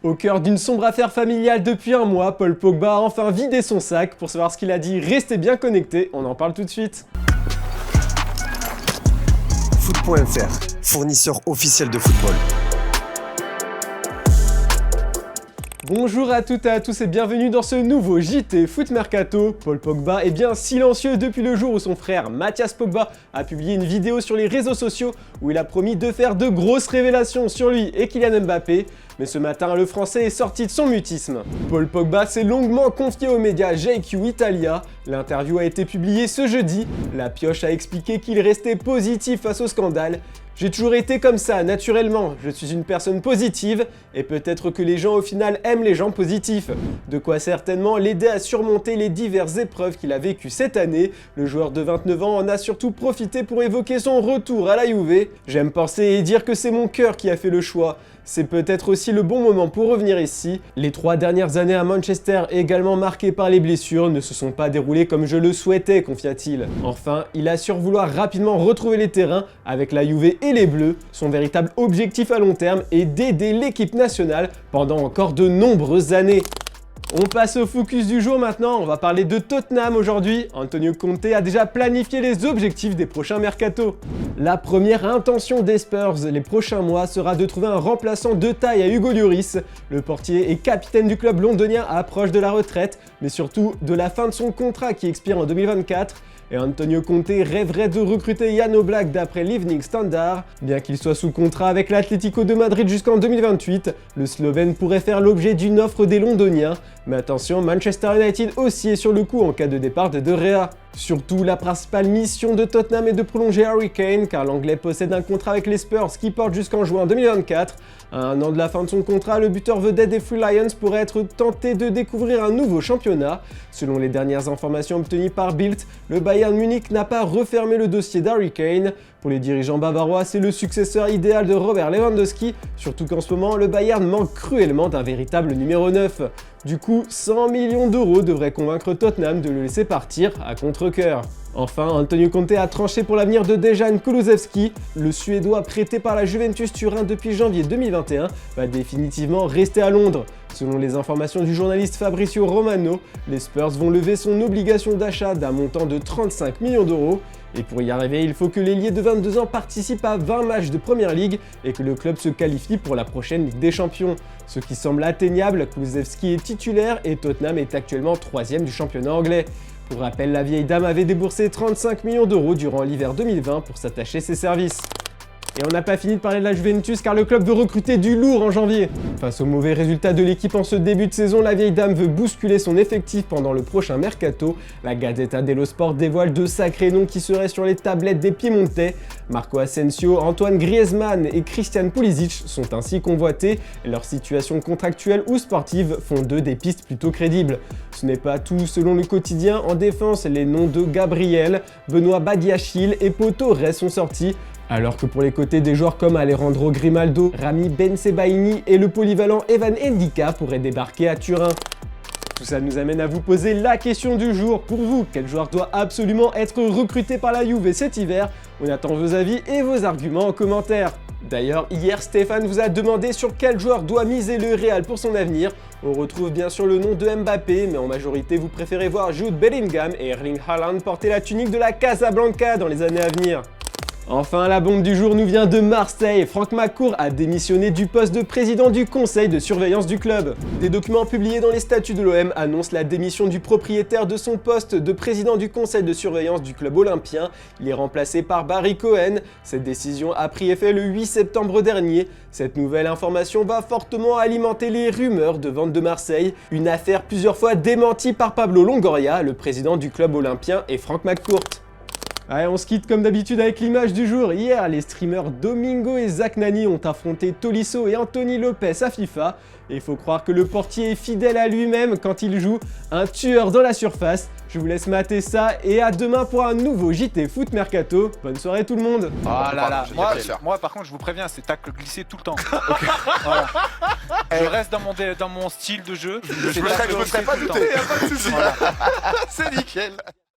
Au cœur d'une sombre affaire familiale depuis un mois, Paul Pogba a enfin vidé son sac. Pour savoir ce qu'il a dit, restez bien connectés, on en parle tout de suite. Foot.fr, fournisseur officiel de football. Bonjour à toutes et à tous et bienvenue dans ce nouveau JT Foot Mercato. Paul Pogba est bien silencieux depuis le jour où son frère Mathias Pogba a publié une vidéo sur les réseaux sociaux où il a promis de faire de grosses révélations sur lui et Kylian Mbappé. Mais ce matin, le Français est sorti de son mutisme. Paul Pogba s'est longuement confié aux médias GQ Italia. L'interview a été publiée ce jeudi. La pioche a expliqué qu'il restait positif face au scandale. J'ai toujours été comme ça, naturellement. Je suis une personne positive et peut-être que les gens au final aiment les gens positifs. De quoi certainement l'aider à surmonter les diverses épreuves qu'il a vécues cette année. Le joueur de 29 ans en a surtout profité pour évoquer son retour à la Juve. J'aime penser et dire que c'est mon cœur qui a fait le choix. C'est peut-être aussi le bon moment pour revenir ici. Les 3 dernières années à Manchester, également marquées par les blessures, ne se sont pas déroulées comme je le souhaitais, confia-t-il. Enfin, il assure vouloir rapidement retrouver les terrains avec la Juve et les Bleus. Son véritable objectif à long terme est d'aider l'équipe nationale pendant encore de nombreuses années. On passe au focus du jour maintenant, on va parler de Tottenham aujourd'hui. Antonio Conte a déjà planifié les objectifs des prochains mercatos. La première intention des Spurs les prochains mois sera de trouver un remplaçant de taille à Hugo Lloris. Le portier et capitaine du club londonien approche de la retraite, mais surtout de la fin de son contrat qui expire en 2024. Et Antonio Conte rêverait de recruter Jan Oblak d'après l'Evening Standard. Bien qu'il soit sous contrat avec l'Atlético de Madrid jusqu'en 2028, le Slovène pourrait faire l'objet d'une offre des Londoniens. Mais attention, Manchester United aussi est sur le coup en cas de départ de De Gea. Surtout, la principale mission de Tottenham est de prolonger Harry Kane, car l'Anglais possède un contrat avec les Spurs qui porte jusqu'en juin 2024. À un an de la fin de son contrat, le buteur vedette des Free Lions pourrait être tenté de découvrir un nouveau championnat. Selon les dernières informations obtenues par Bild, le Bayern Munich n'a pas refermé le dossier d'Harry Kane. Pour les dirigeants bavarois, c'est le successeur idéal de Robert Lewandowski, surtout qu'en ce moment, le Bayern manque cruellement d'un véritable numéro 9. Du coup, 100 millions d'euros devraient convaincre Tottenham de le laisser partir à contre-cœur. Enfin, Antonio Conte a tranché pour l'avenir de Dejan Kulusevski. Le Suédois prêté par la Juventus Turin depuis janvier 2021 va définitivement rester à Londres. Selon les informations du journaliste Fabrizio Romano, les Spurs vont lever son obligation d'achat d'un montant de 35 millions d'euros. Et pour y arriver, il faut que l'ailier de 22 ans participe à 20 matchs de Première Ligue et que le club se qualifie pour la prochaine Ligue des Champions. Ce qui semble atteignable, Kulusevski est titulaire et Tottenham est actuellement 3e du championnat anglais. Pour rappel, la vieille dame avait déboursé 35 millions d'euros durant l'hiver 2020 pour s'attacher ses services. Et on n'a pas fini de parler de la Juventus car le club veut recruter du lourd en janvier. Face aux mauvais résultats de l'équipe en ce début de saison, la vieille dame veut bousculer son effectif pendant le prochain mercato. La Gazzetta dello Sport dévoile de sacrés noms qui seraient sur les tablettes des Piémontais. Marco Asensio, Antoine Griezmann et Christian Pulisic sont ainsi convoités. Leur situation contractuelle ou sportive font d'eux des pistes plutôt crédibles. Ce n'est pas tout, selon le quotidien, en défense, les noms de Gabriel, Benoît Badiachil et Pau Torres sont sortis. Alors que pour les côtés, des joueurs comme Alejandro Grimaldo, Rami Bensebaini et le polyvalent Evan Ndika pourraient débarquer à Turin. Tout ça nous amène à vous poser la question du jour. Pour vous, quel joueur doit absolument être recruté par la Juve cet hiver? On attend vos avis et vos arguments en commentaire. D'ailleurs, hier, Stéphane vous a demandé sur quel joueur doit miser le Real pour son avenir. On retrouve bien sûr le nom de Mbappé, mais en majorité, vous préférez voir Jude Bellingham et Erling Haaland porter la tunique de la Casablanca dans les années à venir. Enfin, la bombe du jour nous vient de Marseille. Franck McCourt a démissionné du poste de président du conseil de surveillance du club. Des documents publiés dans les statuts de l'OM annoncent la démission du propriétaire de son poste de président du conseil de surveillance du club olympien. Il est remplacé par Barry Cohen. Cette décision a pris effet le 8 septembre dernier. Cette nouvelle information va fortement alimenter les rumeurs de vente de Marseille. Une affaire plusieurs fois démentie par Pablo Longoria, le président du club olympien, et Franck McCourt. Allez, on se quitte comme d'habitude avec l'image du jour. Hier, les streamers Domingo et Zach Nani ont affronté Tolisso et Anthony Lopez à FIFA. Et il faut croire que le portier est fidèle à lui-même quand il joue un tueur dans la surface. Je vous laisse mater ça et à demain pour un nouveau JT Foot Mercato. Bonne soirée tout le monde. Oh là là, moi par contre je vous préviens, c'est tacle glissé tout le temps. Okay. Voilà. Je reste dans mon style de jeu. Je me serais pas douté, y'a pas de soucis. Voilà. C'est nickel.